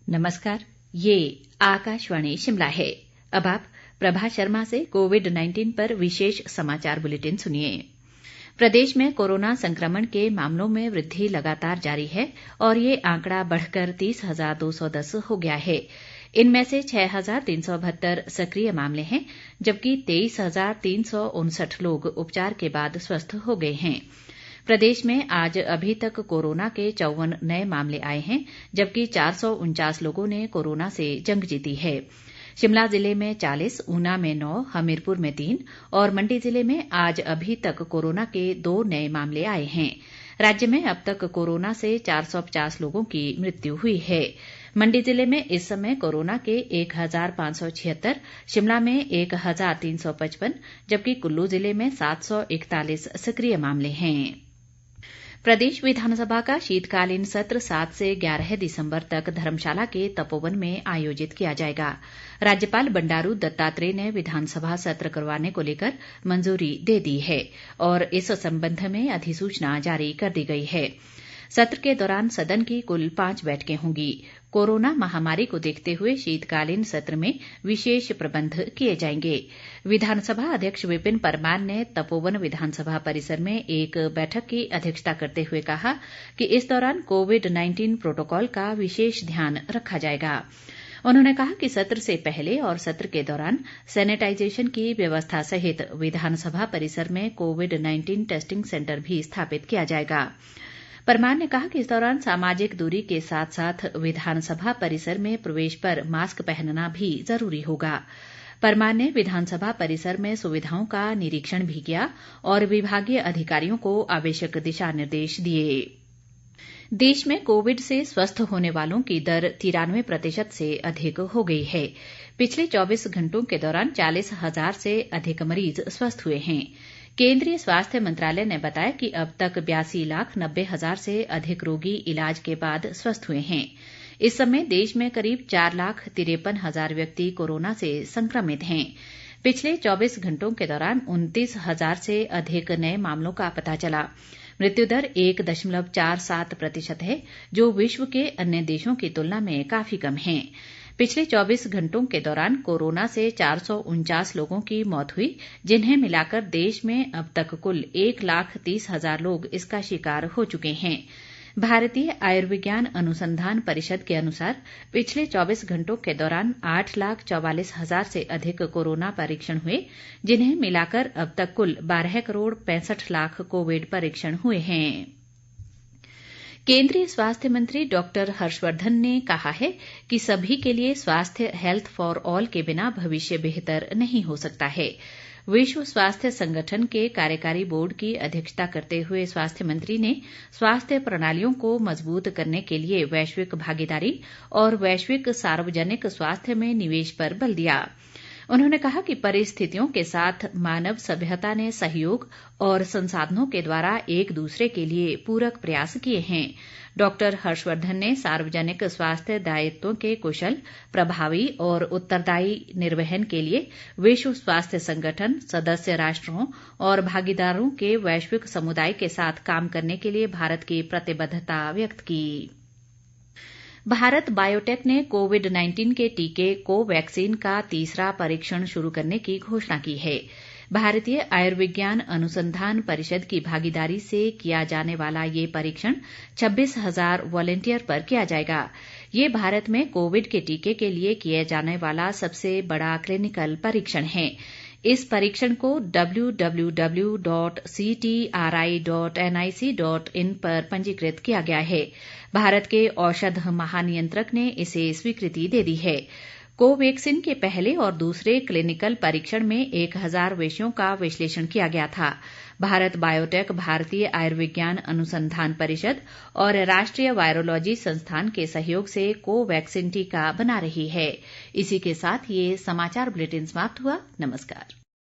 नमस्कार, ये आकाशवाणी शिमला है। अब आप प्रभा शर्मा से कोविड-19 पर विशेष समाचार बुलेटिन सुनिए। प्रदेश में कोरोना संक्रमण के मामलों में वृद्धि लगातार जारी है और ये आंकड़ा बढ़कर 30,210 हो गया है। इनमें से 6,372 सक्रिय मामले हैं, जबकि 23,359 लोग उपचार के बाद स्वस्थ हो गए हैं। प्रदेश में आज अभी तक कोरोना के 54 नए मामले आए हैं, जबकि 449 लोगों ने कोरोना से जंग जीती है। शिमला जिले में 40, ऊना में 9, हमीरपुर में 3 और मंडी जिले में आज अभी तक कोरोना के 2 नए मामले आए हैं। राज्य में अब तक कोरोना से 450 लोगों की मृत्यु हुई है। मंडी जिले में इस समय कोरोना के 1,576, शिमला में 1,355, जबकि कुल्लू जिले में 741 सक्रिय मामले हैं। प्रदेश विधानसभा का शीतकालीन सत्र 7 से 11 दिसंबर तक धर्मशाला के तपोवन में आयोजित किया जाएगा। राज्यपाल बंडारू दत्तात्रेय ने विधानसभा सत्र करवाने को लेकर मंजूरी दे दी है और इस संबंध में अधिसूचना जारी कर दी गई है। सत्र के दौरान सदन की कुल 5 बैठकें होंगी। कोरोना महामारी को देखते हुए शीतकालीन सत्र में विशेष प्रबंध किए जाएंगे। विधानसभा अध्यक्ष विपिन परमार ने तपोवन विधानसभा परिसर में एक बैठक की अध्यक्षता करते हुए कहा कि इस दौरान कोविड-19 प्रोटोकॉल का विशेष ध्यान रखा जाएगा। उन्होंने कहा कि सत्र से पहले और सत्र के दौरान सैनिटाइजेशन की व्यवस्था सहित विधानसभा परिसर में कोविड-19 टेस्टिंग सेंटर भी स्थापित किया जाएगा। परमार ने कहा कि इस दौरान सामाजिक दूरी के साथ साथ विधानसभा परिसर में प्रवेश पर मास्क पहनना भी जरूरी होगा। परमार ने विधानसभा परिसर में सुविधाओं का निरीक्षण भी किया और विभागीय अधिकारियों को आवश्यक दिशा निर्देश दिए। देश में कोविड से स्वस्थ होने वालों की दर 93% से अधिक हो गई है। पिछले 24 घंटों के दौरान 40,000 से अधिक मरीज स्वस्थ हुए हैं। केंद्रीय स्वास्थ्य मंत्रालय ने बताया कि अब तक 82,90,000 से अधिक रोगी इलाज के बाद स्वस्थ हुए हैं। इस समय देश में करीब 4,53,000 व्यक्ति कोरोना से संक्रमित हैं। पिछले 24 घंटों के दौरान 29,000 से अधिक नए मामलों का पता चला। मृत्यु दर 1.47% है, जो विश्व के अन्य देशों की तुलना में काफी कम है। पिछले 24 घंटों के दौरान कोरोना से 449 लोगों की मौत हुई, जिन्हें मिलाकर देश में अब तक कुल 1,30,000 लोग इसका शिकार हो चुके हैं। भारतीय आयुर्विज्ञान अनुसंधान परिषद के अनुसार पिछले 24 घंटों के दौरान 8,44,000 से अधिक कोरोना परीक्षण हुए, जिन्हें मिलाकर अब तक कुल 12,65,00,000 कोविड परीक्षण हुए हैं। केंद्रीय स्वास्थ्य मंत्री डॉक्टर हर्षवर्धन ने कहा है कि सभी के लिए स्वास्थ्य हेल्थ फॉर ऑल के बिना भविष्य बेहतर नहीं हो सकता है। विश्व स्वास्थ्य संगठन के कार्यकारी बोर्ड की अध्यक्षता करते हुए स्वास्थ्य मंत्री ने स्वास्थ्य प्रणालियों को मजबूत करने के लिए वैश्विक भागीदारी और वैश्विक सार्वजनिक स्वास्थ्य में निवेश पर बल दिया। उन्होंने कहा कि परिस्थितियों के साथ मानव सभ्यता ने सहयोग और संसाधनों के द्वारा एक दूसरे के लिए पूरक प्रयास किए हैं। डॉक्टर हर्षवर्धन ने सार्वजनिक स्वास्थ्य दायित्वों के कुशल, प्रभावी और उत्तरदायी निर्वहन के लिए विश्व स्वास्थ्य संगठन, सदस्य राष्ट्रों और भागीदारों के वैश्विक समुदाय के साथ काम करने के लिए भारत की प्रतिबद्धता व्यक्त की। भारत बायोटेक ने कोविड-19 के टीके कोवैक्सीन का तीसरा परीक्षण शुरू करने की घोषणा की है। भारतीय आयुर्विज्ञान अनुसंधान परिषद की भागीदारी से किया जाने वाला ये परीक्षण 26,000 वॉलंटियर पर किया जाएगा। ये भारत में कोविड के टीके के लिए किए जाने वाला सबसे बड़ा क्लिनिकल परीक्षण है। इस परीक्षण को www.ctri.nic.in पर पंजीकृत किया गया है। भारत के औषध महानियंत्रक ने इसे स्वीकृति दे दी है। कोवैक्सीन के पहले और दूसरे क्लिनिकल परीक्षण में 1,000 विषयों का विश्लेषण किया गया था। भारत बायोटेक भारतीय आयुर्विज्ञान अनुसंधान परिषद और राष्ट्रीय वायरोलॉजी संस्थान के सहयोग से कोवैक्सीन टीका बना रही है। इसी के साथ ये समाचार बुलेटिन समाप्त हुआ। नमस्कार।